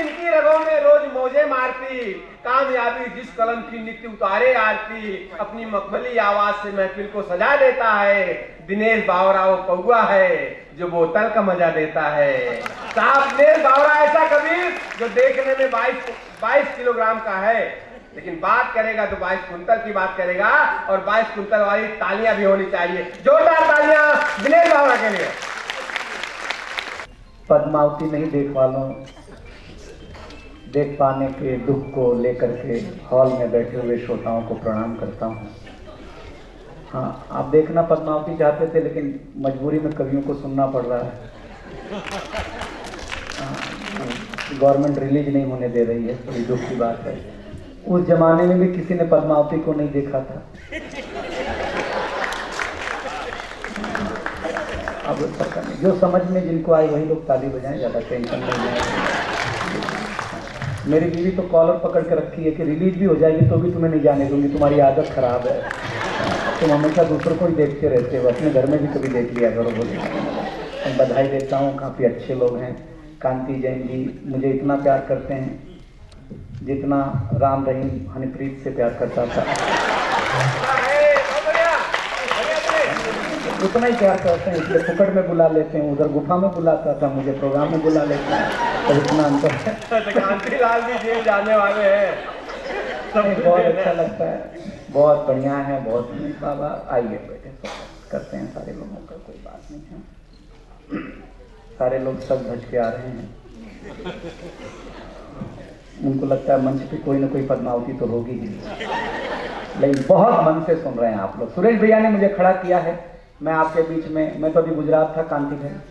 जिनकी रगों में रोज मौजे मारती, कामयाबी जिस कलम की नित्य उतारे आरती, अपनी मखमली आवाज से महफिल को सजा देता है। दिनेश बावरा वो कौआ है जो बोतल का मजा देता है। साहब दिनेश बावरा ऐसा कबीर जो देखने में 22 किलोग्राम का है, लेकिन बात करेगा तो 22 कुंतल की बात करेगा, और 22 कुंतल वाली तालियां भी होनी चाहिए। जोरदार तालियां दिनेश बावरा के लिए। पद्मावती नहीं देख पाने के दुख को लेकर के हॉल में बैठे हुए श्रोताओं को प्रणाम करता हूँ। हाँ, आप देखना पद्मावती चाहते थे, लेकिन मजबूरी में कवियों को सुनना पड़ रहा है। गवर्नमेंट रिलीज नहीं होने दे रही है, बड़ी दुख की बात है। उस जमाने में भी किसी ने पद्मावती को नहीं देखा था। अब पता नहीं, जो समझ में जिनको आए वही लोग ताली बजाएं, ज़्यादा टेंशन नहीं है। मेरी बीवी तो कॉलर पकड़ के रखी है कि रिलीज भी हो जाएगी तो भी तुम्हें नहीं जाने दूंगी, तुम्हारी आदत खराब है, तुम हमेशा दूसरों को ही देखते रहते हो, अपने घर में भी कभी देख लिया करो। मैं बधाई देता हूँ, काफ़ी अच्छे लोग हैं। कांति जैन जी मुझे इतना प्यार करते हैं जितना राम रहीम हनीप्रीत से प्यार करता था, उतना ही प्यार करते हैं। इसलिए फुकड़ में बुला लेते हैं, उधर गुफा में बुलाता था, मुझे प्रोग्राम में बुला लेते हैं, तो इतना अंतर है। कांति लाल भी जेल जाने वाले हैं, बहुत अच्छा लगता है, बहुत बढ़िया है, बहुत। बाबा आइए बेटे, करते हैं सारे लोगों का, कोई बात नहीं है। सारे लोग सब भज के आ रहे हैं, उनको लगता है मंच पे कोई ना कोई पद्मावती तो होगी ही, लेकिन बहुत मन से सुन रहे हैं आप लोग। सुरेश भैया ने मुझे खड़ा किया है, मैं आपके बीच में, मैं तो अभी गुजरात था कांति में,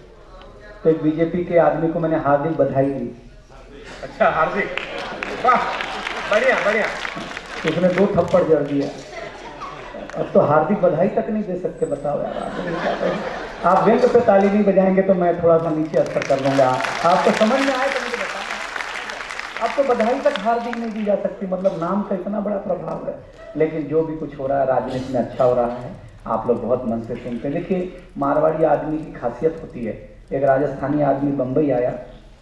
तो एक बीजेपी के आदमी को मैंने हार्दिक बधाई दी। अच्छा, हार्दिक, वाह, बढ़िया बढ़िया। उसने 2 थप्पड़ जड़ दिया। अब तो हार्दिक बधाई तक नहीं दे सकते, बताओ यार। आप व्यंग पे ताली नहीं बजाएंगे तो मैं थोड़ा सा नीचे असर कर लूंगा। आपको समझ में आए तो मुझे बताओ। अब तो बधाई तक हार्दिक नहीं दी जा सकती, मतलब नाम का इतना बड़ा प्रभाव है। लेकिन जो भी कुछ हो रहा है राजनीति में अच्छा हो रहा है, आप लोग बहुत मन से सुनते हैं। देखिए, मारवाड़ी आदमी की खासियत होती है। एक राजस्थानी आदमी बम्बई आया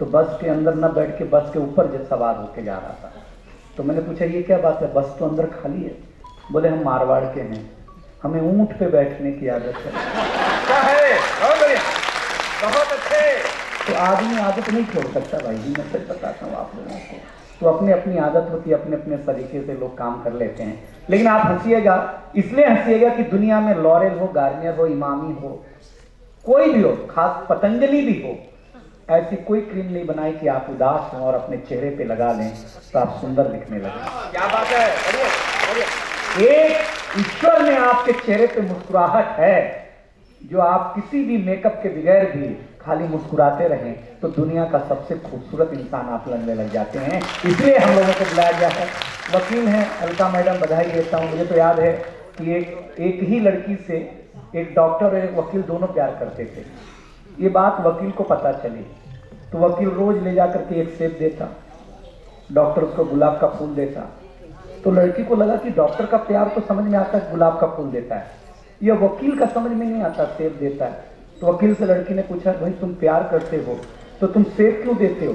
तो बस के अंदर न बैठ के बस के ऊपर जब सवार होके जा रहा था, तो मैंने पूछा ये क्या बात है, बस तो अंदर खाली है। बोले हम मारवाड़ के हैं, हमें ऊंट पे बैठने की आदत है। बहुत अच्छे। तो आदमी आदत नहीं छोड़ सकता भाई जी, मैं सच बताता हूँ आप लोगों को। तो अपने अपनी आदत होती है, अपने अपने तरीके से लोग काम कर लेते हैं। लेकिन आप हंसिएगा, इसलिए हंसिएगा कि दुनिया में लॉरेल हो, गार्नियर हो, इमामी हो, कोई भी हो, खास पतंजलि भी हो, ऐसी कोई क्रीम नहीं बनाई कि आप उदास हों और अपने चेहरे पे लगा लें तो आप सुंदर दिखने लगे। क्या बात है, बढ़िया बढ़िया। एक ईश्वर ने आपके चेहरे पे मुस्कुराहट है, जो आप किसी भी मेकअप के बगैर भी खाली मुस्कुराते रहें तो दुनिया का सबसे खूबसूरत इंसान आप लगने लग जाते हैं। इसलिए हम लोगों को बुलाया गया है। वकील हैं अलका मैडम, बधाई देता हूँ। मुझे तो याद है कि एक ही लड़की से एक डॉक्टर और एक वकील दोनों प्यार करते थे। ये बात वकील को पता चली तो वकील रोज ले जाकर के एक सेब देता, डॉक्टर उसको गुलाब का फूल देता। तो लड़की को लगा कि डॉक्टर का प्यार तो समझ में आता है, गुलाब का फूल देता है, यह वकील का समझ में नहीं आता, सेब देता है। तो वकील से लड़की ने पूछा, भाई तुम प्यार करते हो तो तुम सेब क्यों देते हो?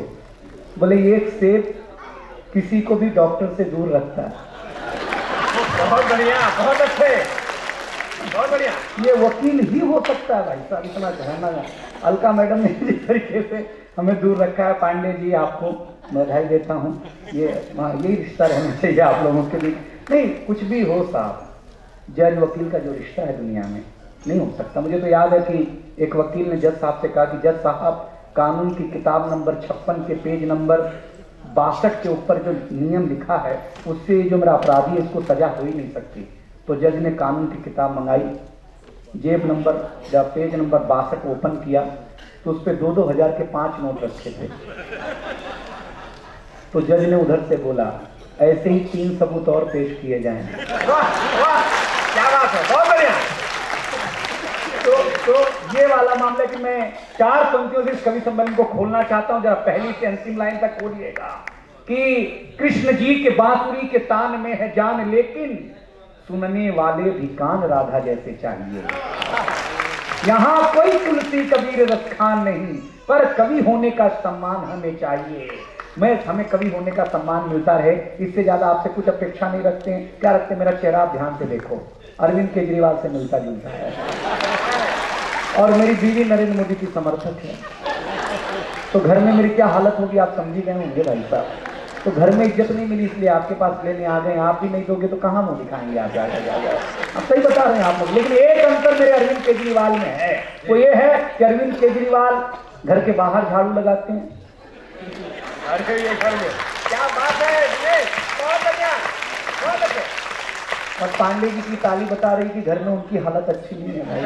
बोले एक सेब किसी को भी डॉक्टर से दूर रखता है। बहुत बढ़िया, बहुत अच्छे, बहुत बढ़िया। ये वकील ही हो सकता है भाई साहब, इतना घराना है। अलका मैडम ने जिस तरीके से हमें दूर रखा है, पांडे जी आपको बधाई देता हूँ। यही रिश्ता रहना चाहिए आप लोगों के लिए। नहीं कुछ भी हो साहब, जज वकील का जो रिश्ता है दुनिया में नहीं हो सकता। मुझे तो याद है कि एक वकील ने जज साहब से कहा कि जज साहब, कानून की किताब नंबर 56 के पेज नंबर 62 के ऊपर जो नियम लिखा है उससे जो मेरा अपराधी है इसको सजा हो ही नहीं सकती। तो जज ने कानून की किताब मंगाई, जेब नंबर जब पेज नंबर 62 ओपन किया तो उस पर 2-2 हज़ार के 5 नोट रखे थे। तो जज ने उधर से बोला, ऐसे ही 3 सबूत और पेश किए जाएं। वाह वाह, क्या बात है, बहुत बढ़िया। तो ये वाला मामला कि मैं 4 पंक्तियों से इस कवि सम्मेलन को खोलना चाहता हूं। जरा पहली से अंतिम लाइन तक खोलिएगा कि कृष्ण जी के बांसुरी के तान में है जान, लेकिन सुनने वाले भी कान राधा जैसे चाहिए। यहाँ कोई तुलसी कबीर रसखान नहीं, पर कवि होने का सम्मान हमें चाहिए। हमें कवि होने का सम्मान मिलता रहे, इससे ज्यादा आपसे कुछ अपेक्षा नहीं रखते हैं। क्या रखते हैं? मेरा चेहरा आप ध्यान से देखो, अरविंद केजरीवाल से मिलता जुलता है, और मेरी बीवी नरेंद्र मोदी की समर्थक है। तो घर में मेरी क्या हालत होगी आप समझ ही गए होंगे भाई साहब। तो घर में इज्जत नहीं मिली इसलिए आपके पास लेने आ गए। आप भी नहीं दोगे तो कहाँ मुंह दिखाएंगे आप? आप सही बता रहे हैं आप लोग। लेकिन एक अंतर मेरे अरविंद केजरीवाल में है, वो ये है कि अरविंद केजरीवाल घर के बाहर झाड़ू लगाते हैं। अरे ये घर में क्या बात है, बहुत बढ़िया, बहुत अच्छा। और पांडे जी की ताली बता रही कि घर में उनकी हालत अच्छी नहीं है भाई।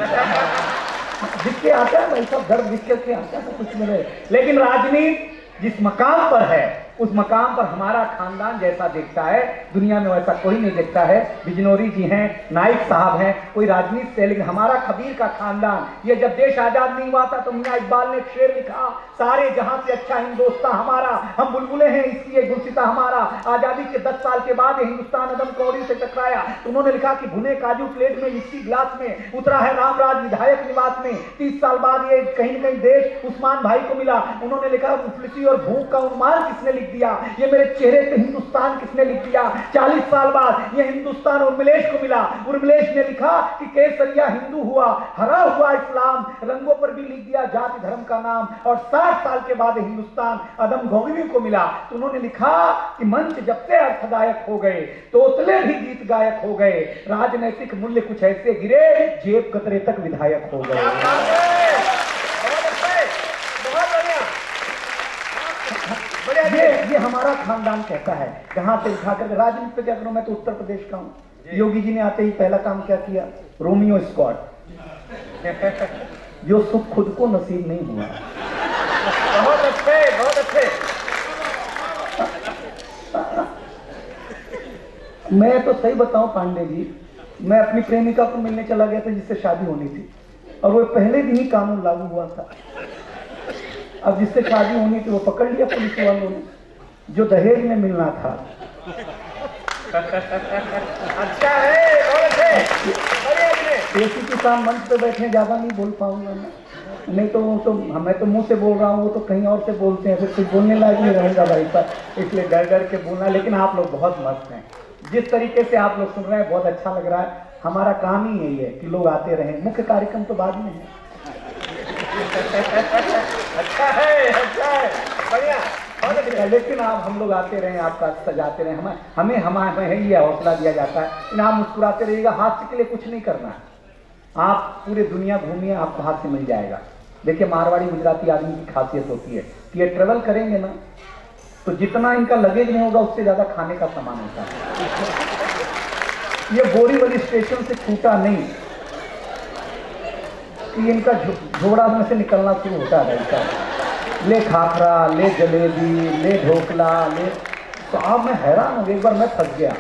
दिख के आता है भाई साहब, घर दिख के आता है कुछ मिले। लेकिन राजनीति जिस मकाम पर है, उस मकाम पर हमारा खानदान जैसा देखता है, दुनिया में वैसा कोई नहीं देखता है। बिजनौरी जी हैं, नाइक साहब हैं, कोई राजनीति से, लेकिन हमारा कबीर का खानदान। ये जब देश आजाद नहीं हुआ था तो मियां इकबाल ने एक शेर लिखा, सारे जहां से अच्छा हिंदुस्तान हमारा, हम बुलबुले हैं इसकी ये गुलसिता हमारा। आजादी के 10 साल के बाद हिंदुस्तान अदम कौड़ी से टकराया। तो उन्होंने लिखा कि भुने काजू प्लेट में, विस्की ग्लास में, उतरा है रामराज विधायक निवास में। 30 साल बाद ये कहीं न कहीं देश उस्मान भाई को मिला। उन्होंने लिखा मुफलिसी और भूख का उन्माद किसने लिख दिया, ये मेरे चेहरे पे हिंदुस्तान किसने लिख दिया। 40 साल बाद ये हिंदुस्तान उर्मिलेश को मिला। उर्मिलेश ने लिखा कि केसरिया हिंदू हुआ, हरा हुआ इस्लाम, रंगों पर भी लिख दिया जाति धर्म का नाम। और 60 साल के बाद हिंदुस्तान अदम गौरवी को मिला। तो उन्होंने लिखा कि मंच जब से अर्थदायक हो गए, तोतले भी गीत गायक हो गए, राजनैतिक मूल्य कुछ ऐसे गिरे, जेब कतरे तक विधायक हो गए। ये हमारा खानदान कहता है। जहां से उठाकर राजनीति पे क्या करूं, मैं तो उत्तर प्रदेश का हूं। योगी जी ने आते ही पहला काम क्या किया, रोमियो स्क्वाड, जो सुख खुद को नसीब नहीं हुआ। बहुत अच्छे, बहुत अच्छे। मैं तो सही बताऊं पांडे जी, मैं अपनी प्रेमिका को मिलने चला गया था जिससे शादी होनी थी, और वो पहले दिन ही कानून लागू हुआ था। अब जिससे शादी होनी थी वो पकड़ लिया पुलिस वालों ने, जो दहेज में मिलना था। अच्छा है, बहुत अच्छे। एसी किसान मंच पे बैठे, ज्यादा नहीं बोल पाऊंगा मैं, नहीं तो मैं तो मुंह से बोल रहा हूँ, वो तो कहीं और से बोलते हैं, फिर कुछ बोलने लायक नहीं रहेगा भाई साहब, इसलिए डर डर के बोलना। लेकिन आप लोग बहुत मस्त हैं, जिस तरीके से आप लोग सुन रहे हैं बहुत अच्छा लग रहा है। हमारा काम ही यही है कि लोग आते रहें, मुख्य कार्यक्रम तो बाद में है। अच्छा है, बढ़िया। लेकिन आप हम लोग आते रहे, आपका सजाते रहे, हमें ये हौसला दिया जाता है। लेकिन आप मुस्कुराते रहिएगा, हाथ के लिए कुछ नहीं करना है। आप पूरे दुनिया घूमिए, आपको हाथ से मिल जाएगा। देखिए मारवाड़ी गुजराती आदमी की खासियत होती है कि ये ट्रेवल करेंगे ना, तो जितना इनका लगेज नहीं होगा उससे ज्यादा खाने का सामान होता है। ये बोरीवली स्टेशन से छूटा नहीं कि इनका झोड़ा में से निकलना शुरू होता है। ले खाखरा, ले जलेबी, ले ढोकला, ले। तो अब मैं हैरान हूँ, एक बार मैं फंस गया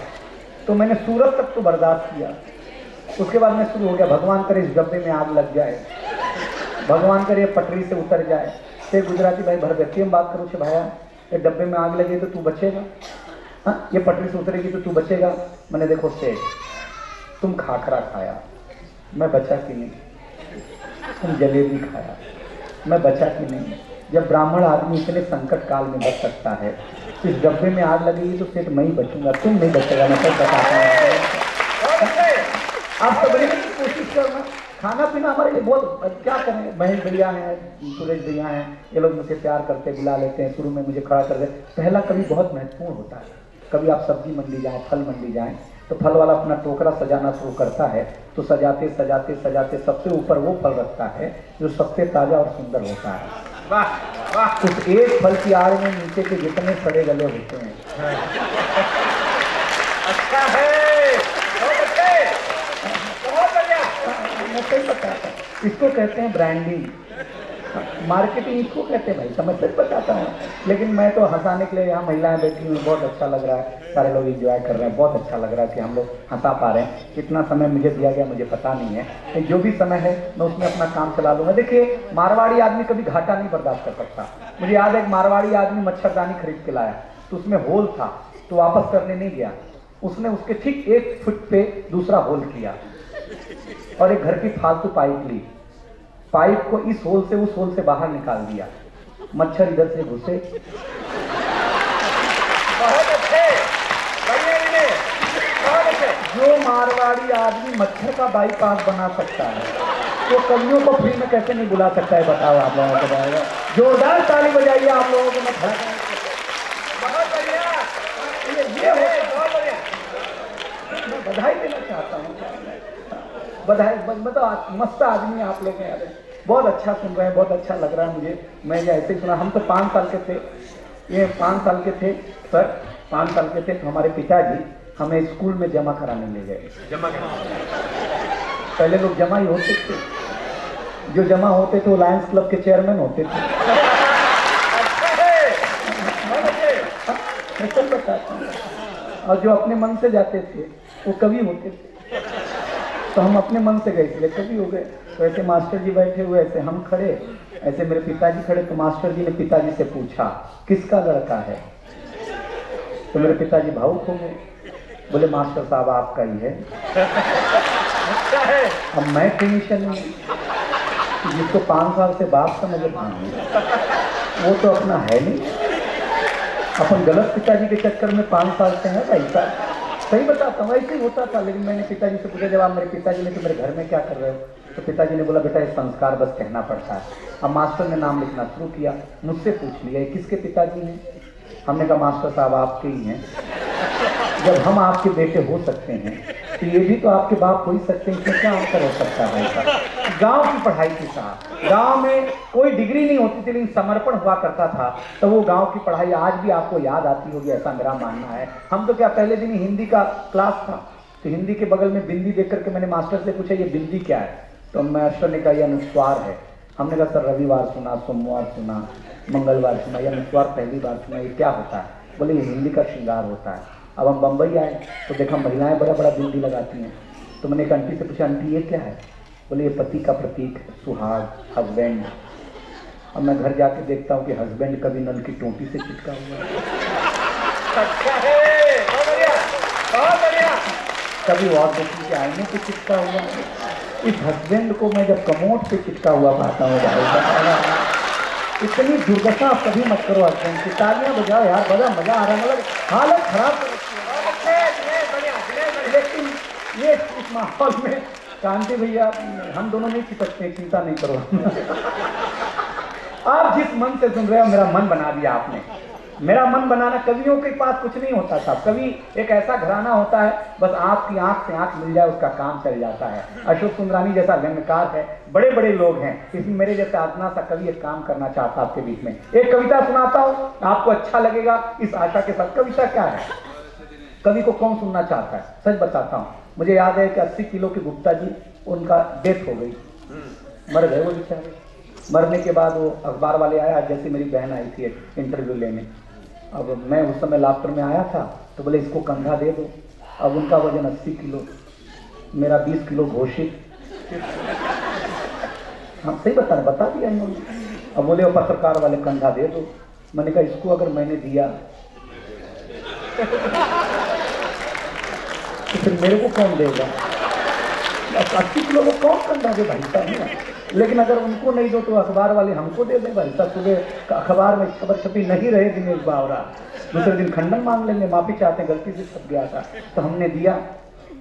तो मैंने सूरत तक तो बर्दाश्त किया, उसके बाद मैं शुरू हो गया भगवान करे इस डब्बे में आग लग जाए, भगवान करे पटरी से उतर जाए। फिर गुजराती भाई भर व्यक्ति हम बात करो छे भाया, ये डब्बे में आग लगे तो तू बचेगा, हाँ ये पटरी से उतरेगी तो तू बचेगा। मैंने देखो सेठ, तुम खाखरा खाया, मैं बचा कि नहीं, तुम जलेबी खाया, मैं बचा कि नहीं। जब ब्राह्मण आदमी इतने संकट काल में बच सकता है, इस डब्बे में आग लगेगी तो सिर्फ मैं ही बचूंगा, तुम नहीं बचेगा। मैं सब बताता हूँ, आप सब बड़ी कोशिश करना। खाना पीना हमारे लिए बहुत, क्या करें, महेश भैया हैं, सुरेश भैया हैं, ये लोग मुझे प्यार करते बुला लेते हैं, शुरू में मुझे खड़ा कर दे। पहला कभी बहुत महत्वपूर्ण होता है। कभी आप सब्जी मंडी जाएं, फल मंडी जाएं, तो फल वाला अपना टोकरा सजाना शुरू करता है, तो सजाते सजाते सजाते सबसे ऊपर वो फल रखता है जो सबसे ताजा और सुंदर होता है। वाह वाह। उस एक फल की आड़ में नीचे के जितने सड़े गले होते हैं। अच्छा है, बहुत बढ़िया। मैं सही बताता, इसको कहते हैं ब्रांडिंग, मार्केटिंग इसको कहते हैं भाई, समझ सच बताता हूँ। लेकिन मैं तो हंसाने के लिए, यहाँ महिलाएं बैठी हुई, बहुत अच्छा लग रहा है, सारे लोग एंजॉय कर रहे हैं, बहुत अच्छा लग रहा है कि हम लोग हंसा पा रहे हैं। कितना समय मुझे दिया गया मुझे पता नहीं है, जो भी समय है मैं उसमें अपना काम चला लूँगा। देखिए मारवाड़ी आदमी कभी घाटा नहीं बर्दाश्त कर सकता। मुझे याद है एक मारवाड़ी आदमी मच्छरदानी खरीद के लाया, तो उसमें होल था, तो वापस करने नहीं गया, उसने उसके ठीक 1 फुट पे दूसरा होल किया और एक घर की फालतू पाइप ली, पाइप को इस होल से उस होल से बाहर निकाल दिया। मच्छर इधर से घुसे मारवाड़ी आदमी मच्छर का बाईपास बना सकता है, तो कवियों को फ्री में कैसे नहीं बुला सकता है, बताओ आप लोगों को बताएगा। जोरदार ताली बजाइए आप लोगों को। मैं खड़ा बहुत बढ़िया, ये बहुत बढ़िया। मैं बधाई देना चाहता हूँ, बधाई। मतलब मस्त आदमी आप लोग हैं, बहुत अच्छा सुन रहे हैं, बहुत अच्छा लग रहा है मुझे। मैं ऐसे ही सुना, हम तो 5 साल के थे, ये 5 साल के थे सर, 5 साल के थे तो हमारे पिताजी हमें स्कूल में जमा कराने ले गए। जमा कराने पहले लोग जमा ही होते थे, जो जमा होते थे वो लायंस क्लब के चेयरमैन होते थे। और जो अपने मन से जाते थे वो कवि होते थे। तो हम अपने मन से गए थे, कवि हो गए। तो ऐसे मास्टर जी बैठे हुए, ऐसे हम खड़े, ऐसे मेरे पिताजी खड़े। तो मास्टर जी ने पिताजी से पूछा किसका लड़का है? तो मेरे पिताजी भावुक हो गए, बोले मास्टर साहब आपका ही है। अब मैं टेंशन में, जिसको 5 साल से बाप समझ वो तो अपना है नहीं। अपन गलत पिताजी के चक्कर में 5 साल से हैं भाई साहब, सही बताता हूँ, ऐसे ही होता था। लेकिन मैंने पिताजी से पूछा, जब आप मेरे पिताजी ने तो मेरे घर में क्या कर रहे हो? तो पिताजी ने बोला बेटा ये संस्कार बस कहना पड़ता है। अब मास्टर ने नाम लिखना शुरू किया, मुझसे पूछ लिया किसके पिताजी हैं? हमने कहा मास्टर साहब आपके ही हैं। जब हम आपके बेटे हो सकते हैं तो ये भी तो आपके बाप हो ही सकते हैं, क्या अंतर हो सकता है ऐसा? गांव की पढ़ाई के साथ, गांव में कोई डिग्री नहीं होती थी लेकिन समर्पण हुआ करता था, तो वो गांव की पढ़ाई आज भी आपको याद आती होगी, ऐसा मेरा मानना है। हम तो क्या पहले दिन ही हिंदी का क्लास था, तो हिंदी के बगल में बिंदी देख करके मैंने मास्टर से पूछा ये बिंदी क्या है? तो मास्टर ने कहा ये अनुस्वार है। हमने कहा सर रविवार सुना, सोमवार सुना, मंगलवार सुना, या अनुस्वार पहली बार सुना, ये क्या होता है? बोले ये हिंदी का श्रृंगार होता है। अब हम बम्बई आए तो देखा महिलाएं बड़ा बड़ा बिंदी लगाती हैं। तो मैंने एक आंटी से पूछा आंटी ये क्या है? बोले ये पति का प्रतीक है, सुहाग, हस्बैंड। अब मैं घर जाके देखता हूँ कि हस्बैंड कभी नल की टोपी से चिपका हुआ है, अच्छा है, बहुत बढ़िया, बहुत बढ़िया। कभी वॉशबेसिन के आईने पे चिपका हुआ है। इस हस्बैंड को मैं जब कमोड पे चिपका हुआ पाता हूँ, इतनी दुर्दशा आप कभी मत करो हस्बैंड की। तालियां बजाओ यार, बड़ा मजा आ रहा है, मतलब हालत खराब। लेकिन ये इस माहौल में कांति भैया हम दोनों नहीं चिपकते, चिंता नहीं करो। आप जिस मन से सुन रहे हो मेरा मन बना दिया आपने। मेरा मन बनाना, कवियों के पास कुछ नहीं होता था। कवि एक ऐसा घराना होता है, बस आपकी आंख से आंख मिल जाए उसका काम चल जाता है। अशोक सुंदरानी जैसा व्यंग्यकार है, बड़े बड़े लोग हैं, इसमें मेरे जैसा आदना सा कवि एक काम करना चाहता आपके बीच में। एक कविता सुनाता हूँ, आपको अच्छा लगेगा इस आशा के साथ। कविता क्या है? कवि को कौन सुनना चाहता है? सच बताता हूँ, मुझे याद है कि 80 किलो के गुप्ता जी, उनका डेथ हो गई, मर गए वो बेचारे। मरने के बाद वो अखबार वाले आया, जैसे मेरी बहन आई थी इंटरव्यू लेने। अब मैं उस समय लापटर में आया था, तो बोले इसको कंधा दे दो। अब उनका वजन 80 किलो, मेरा 20 किलो घोषित। हाँ सही बता दिया इन्होंने। अब बोले वो पत्रकार वाले कंधा दे दो। मैंने कहा इसको अगर मैंने दिया तो फिर मेरे को कौन देगा? 80 किलो को कौन कंधा दे भाई साहब? लेकिन अगर उनको नहीं दो तो अखबार वाले हमको दे दें भाई साहब। सुबह अखबार में खबर छपी नहीं रहे दिनेश बावरा, दूसरे दिन खंडन मांग लेंगे, माफी चाहते हैं गलती से छप गया था। तो हमने दिया।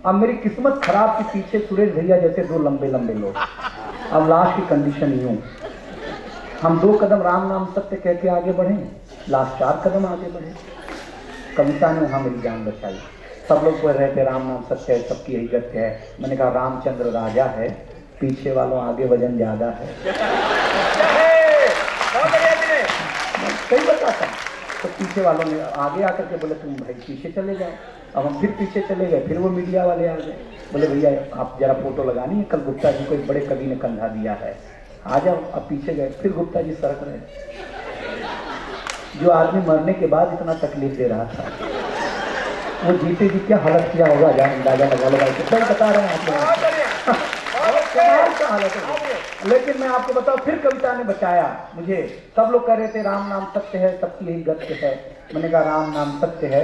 अब मेरी किस्मत खराब के पीछे सुरेश भैया जैसे 2 लंबे लंबे लोग। अब लास्ट की कंडीशन यूं, हम 2 कदम राम नाम सत्य कह के आगे बढ़े, लास्ट 4 कदम आगे बढ़े। कविता ने वहां मेरी जान बचाई। सब लोग बोल रहे थे राम नाम सत्य है, सबकी यही गत्य है। मैंने कहा रामचंद्र राजा है, पीछे वालों आगे वजन ज्यादा है। सही बताता। तो पीछे वालों ने आगे आकर के बोले तुम भाई पीछे चले जाओ। अब हम फिर पीछे चले गए, फिर वो मीडिया वाले आ गए, बोले भैया आप जरा फोटो लगानी है, कल गुप्ता जी को एक बड़े कवि ने कंधा दिया है, आ जाओ। अब पीछे गए, फिर गुप्ता जी सड़क रहे। जो आदमी मरने के बाद इतना तकलीफ दे रहा था, वो जीते जी क्या हालत किया होगा, अंदाजा लगा लगा के सही बता रहे हैं आप का हालत है। लेकिन मैं आपको बताऊं, फिर कविता ने बचाया मुझे। सब लोग कह रहे थे राम नाम सत्य है, सबकी यही गत्य है। मैंने कहा राम नाम सत्य है,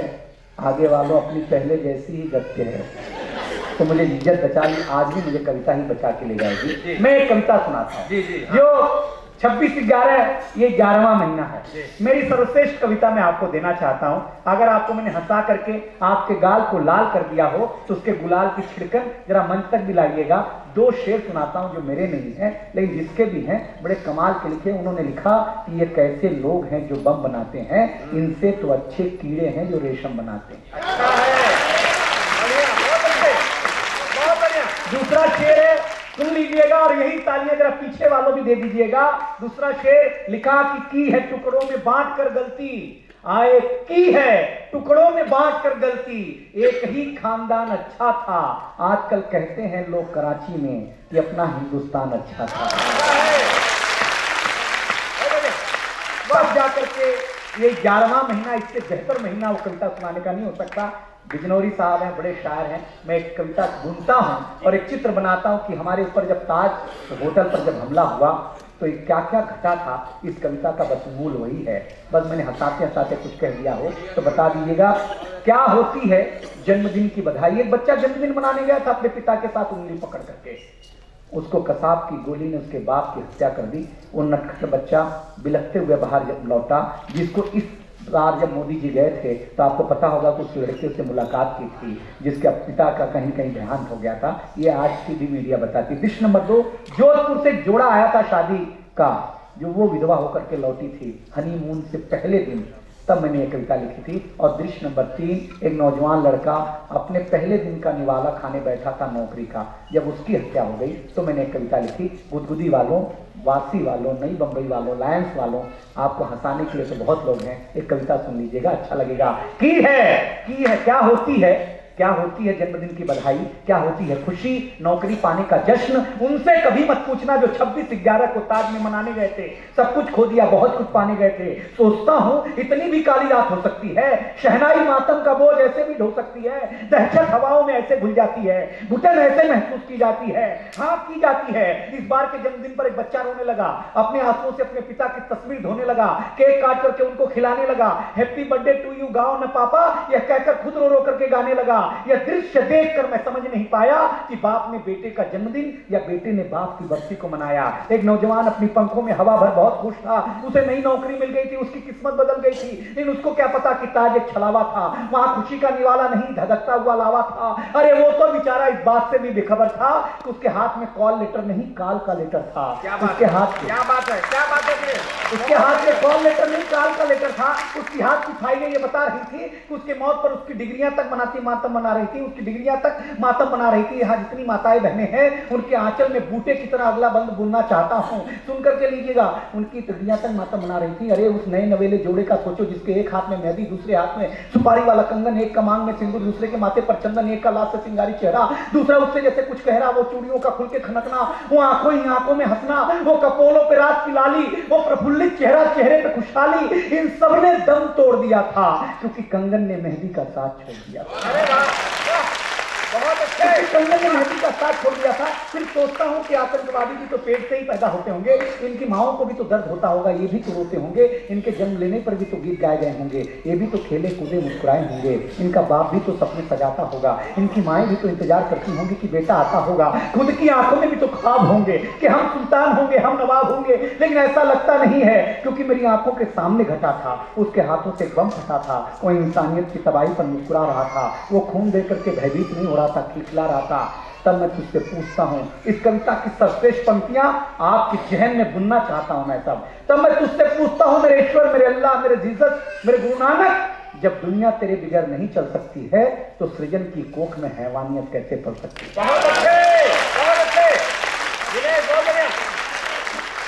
आगे वालों अपनी पहले जैसी ही गत्य है। तो मुझे इज्जत बचा ली, आज भी मुझे कविता ही बचा के ले जाएगी। मैं एक कविता सुनाता हूँ जो 26/11 ये 11वां महीना है। मेरी सर्वश्रेष्ठ कविता मैं आपको देना चाहता हूं। अगर आपको मैंने हंसा करके आपके गाल को लाल कर दिया हो तो उसके गुलाल की छिड़कन जरा मंच तक भी लाइएगा। 2 शेर सुनाता हूं जो मेरे नहीं है लेकिन जिसके भी हैं बड़े कमाल के लिखे। उन्होंने लिखा कि ये कैसे लोग हैं जो बम बनाते हैं, इनसे तो अच्छे कीड़े हैं जो रेशम बनाते हैं। अच्छा है, बढ़िया, बहुत अच्छे, बहुत बढ़िया। दूसरा शेर है, सुन लीजिएगा और यही तालियां जरा पीछे वालों भी दे दीजिएगा। दूसरा शेर लिखा कि की है टुकड़ों में बांट कर गलती, आए की है टुकड़ों में बांट कर गलती, एक ही खानदान अच्छा था, आजकल कहते हैं लोग कराची में कि अपना हिंदुस्तान अच्छा था। बस जाकर के ये 11वां महीना, इससे बेहतर महीना वो कविता सुनाने का नहीं हो सकता। बिजनौरी साहब हैं, बड़े शायर हैं। मैं एक कविता बुनता हूं और एक चित्र बनाता हूं कि हमारे ऊपर जब ताज होटल पर जब हमला हुआ तो क्या क्या घटा था। इस कविता का बस मूल वही है। बस मैंने हंसाते हंसाते कुछ कह दिया हो तो बता दीजिएगा। क्या होती है जन्मदिन की बधाई। एक बच्चा जन्मदिन मनाने गया था अपने पिता के साथ उंगली पकड़ करके, उसको कसाब की गोली ने उसके बाप की हत्या कर दी। वो नटखट बच्चा बिलखते हुए बाहर जब लौटा, जिसको इस बार जब मोदी जी गए थे तो आपको पता होगा कि उस लड़के से मुलाकात की थी जिसके पिता का कहीं कहीं देहांत हो गया था। ये आज की भी मीडिया बताती। दृश्य नंबर 2, जोधपुर से एक जोड़ा आया था शादी का, जो वो विधवा होकर के लौटी थी हनीमून से पहले दिन, तब मैंने ये कविता लिखी थी। और दृश्य नंबर 3, एक नौजवान लड़का अपने पहले दिन का निवाला खाने बैठा था नौकरी का, जब उसकी हत्या हो गई तो मैंने एक कविता लिखी। गुदगुदी वालों, वासी वालों, नई बम्बई वालों, लायंस वालों, आपको हंसाने के लिए तो बहुत लोग हैं, एक कविता सुन लीजिएगा, अच्छा लगेगा। की है क्या होती है, क्या होती है जन्मदिन की बधाई, क्या होती है खुशी, नौकरी पाने का जश्न, उनसे कभी मत पूछना जो 26/11 को ताज में मनाने गए थे। सब कुछ खो दिया, बहुत कुछ पाने गए थे। सोचता हूं इतनी भी काली रात हो सकती है, शहनाई मातम का बोझ ऐसे भी ढो सकती है, दहशत हवाओं में ऐसे घुल जाती है, घुटन ऐसे महसूस की जाती है, हाँ की जाती है। इस बार के जन्मदिन पर एक बच्चा रोने लगा, अपने आंसुओं से अपने पिता की तस्वीर धोने लगा, केक काट करके उनको खिलाने लगा, हैप्पी बर्थडे टू यू गाओ न पापा, यह कहकर खुद रो रो करके गाने लगा। यह दृश्य देखकर मैं समझ नहीं पाया कि बाप ने बेटे का जन्मदिन या बेटे ने बाप की बरसी को मनाया। एक नौजवान अपनी पंखों में हवा भर बहुत खुश था, उसे नई नौकरी मिल गई थी, उसकी किस्मत बदल गई थी, लेकिन उसको क्या पता कि ताज एक छलावा था, वहां खुशी का निवाला नहीं धधकता हुआ लावा था। अरे वो तो बेचारा इस बात से भी बेखबर था कि उसके हाथ में कॉल लेटर नहीं काल का लेटर था। उसके हाथ क्या बात है, क्या बात है, उसके हाथ में कॉल लेटर नहीं काल का लेटर था। उसकी हाथ की फाइलें ये बता रही थी कि उसके मौत पर उसकी डिग्रियां तक मातम मना रही थी, उसकी डिग्रियां तक मातम बना रही थी। यहाँ जितनी माताएं बहनें हैं उनके आंचल में बूटे की तरह अगला बंद बुनना चाहता हूं, सुन करके लीजिएगा। उनकी डिग्रियां तक मातम बना रही थी। अरे उस नए नवेले जोड़े का सोचो जिसके एक हाथ में मेहंदी, दूसरे हाथ में सुपारी वाला कंगन, एक का मांग में सिंदूर, दूसरे के माथे पर चंदन, एक का लाश से सिंगारी चेहरा, दूसरा उससे जैसे कुछ कह रहा, वो चूड़ियों का खुल के खनकना, वो आंखों ही आंखों में हंसना, वो कपोलों पे रात की लाली, वो प्रफुल्लित चेहरा, चेहरे पे खुशहाली, इन सब ने दम तोड़ दिया था क्योंकि कंगन ने मेहंदी का साथ छोड़ दिया था। अरे वाह, बहुत अच्छे। कंगन ने मेहंदी का साथ छोड़ दिया था। फिर सोचता हूं कि आतंकवादी भी तो पेट से ही पैदा होते होंगे, इनकी माओं को भी तो दर्द होता होगा, ये भी तो रोते होंगे, इनके जन्म लेने पर भी तो गीत गाए गए होंगे, ये भी तो खेले कूदे मुस्कुराए होंगे, इनका बाप भी तो सपने सजाता होगा, इनकी माएं भी तो इंतजार करती होंगी कि बेटा आता होगा, खुद की आंखों में भी तो ख्वाब होंगे कि हम सुल्तान होंगे, हम नवाब होंगे, लेकिन ऐसा लगता नहीं है क्योंकि मेरी आंखों के सामने घटा था, उसके हाथों से बम फटा था, वो इंसानियत की तबाही पर मुस्कुरा रहा था, वो खून दे करके भयभीत नहीं हो रहा था, खिलखिला रहा था। तब मैं तुझसे पूछता हूं, इस कविता की सर्वश्रेष्ठ पंक्तियां आपके जहन में बुनना चाहता हूं मैं तब मैं तुझसे पूछता हूं मेरे ईश्वर, मेरे अल्लाह, मेरे जीसस, मेरे गुरु नानक, जब दुनिया तेरे बगैर नहीं चल सकती है तो सृजन की कोख में हैवानियत कैसे पल सकती है। बहुत अच्छे, बहुत अच्छे, बहुत बढ़िया।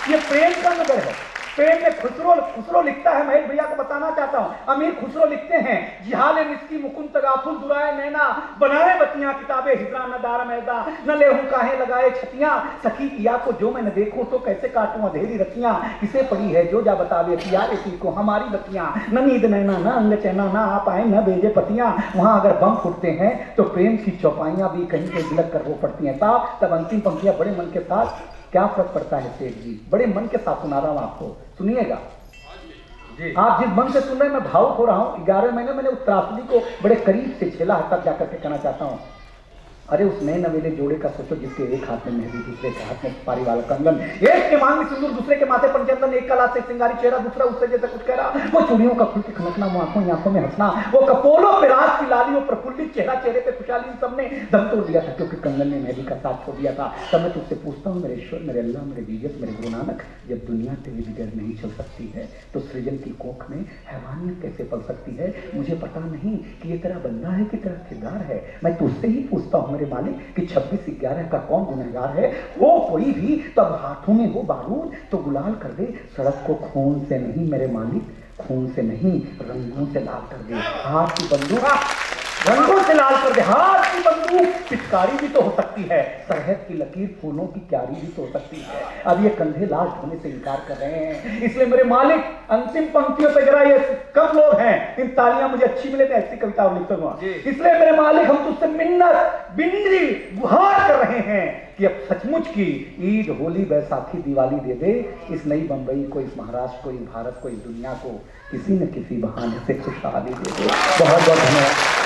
ये प्रेम का नगर है। प्रेम में खुसरो लिखता है, महेश भैया को बताना चाहता हूं, अमीर खुसरो लिखते हैं, जिहाले मिस्की मुकुंद तगाफुल दुराए नैना, बनाए बतियां किताबे हिजरा न दार मैदा, न लेहूं काहे लगाए छतियां, सखी पिया को जो मैं न देखूं तो कैसे काटूं अंधेरी रतियां, किसे पड़ी है जो जा बतावे पिया रे को हमारी बतियां, न नींद नैना न अंग चैना, न आ पाए न भेजे पतियां। वहां अगर बम फूटते हैं तो प्रेम की चौपाइयां भी कहीं पे बिलक कर रो पड़ती हैं। तब अंतिम पंक्तियां बड़े मन के साथ, क्या फर्क पड़ता है सेठ जी, बड़े मन के साथ सुना रहा हूं आपको, सुनिएगा। आप जिस मन से सुन रहे हैं मैं भावुक हो रहा हूं। 11 महीने मैंने उस त्रासदी को बड़े करीब से झेला है, तब जाकर के कहना चाहता हूं। अरे उस नए नवेले जोड़े का सोचो जिसके एक हाथ में मेहंदी, दूसरे के हाथ में सुपारी वाला कंगन, एक के मांग में सिंदूर, दूसरे के माथे पर चंदन, एक कला से सिंगारी चेहरा, दूसरा उससे जैसे कुछ कह रहा। वो चूड़ियों का खुल के खनकना, वो आंखों में हंसना, वो कपोलों पे रात की लाली, वो प्रफुल्लित चेहरा, चेहरे पे खुशहाली, सबने दम तोड़ दिया था क्योंकि कंगन ने मेहंदी का साथ छोड़ दिया था। तब मैं तुझसे पूछता हूँ मेरे ईश्वर, मेरे अल्लाह, मेरे जीसस, मेरे गुरु नानक, जब दुनिया तेरे बगैर नहीं चल सकती है तो सृजन की कोख में हैवानियत कैसे पल सकती है? मुझे पता नहीं कि ये तेरा बंदा है कि तेरा किरदार है। मैं तुझसे ही पूछता हूँ मेरे मालिक कि 26/11 का कौन गुनहगार है? हो कोई भी तब हाथों में हो बारूद तो गुलाल कर दे, सड़क को खून से नहीं मेरे मालिक, खून से नहीं रंगों से लाल कर दे। हाथ की बंदूक रंगों से लाल कर दे, हाथ की बंदूक पिचकारी भी तो हो सकती है, सरहद की लकीर फूलों की क्यारी भी तो हो सकती है। अब ये कंधे लाल होने से इनकार कर रहे हैं, इसलिए मेरे मालिक अंतिम पंक्तियों पे जरा ये कम लोग हैं, इन तालियां मुझे अच्छी मिले तो ऐसी कविता लिखूंगा। इसलिए मेरे मालिक हम तुझसे मिन्नत बिंदी गुहार कर रहे हैं कि अब सचमुच की ईद, होली, बैसाखी, दिवाली दे दे इस नई बंबई को, इस महाराष्ट्र को, इस भारत को, इस दुनिया को किसी न किसी बहाने से खुशहाली दे दे। बहुत बहुत धन्यवाद।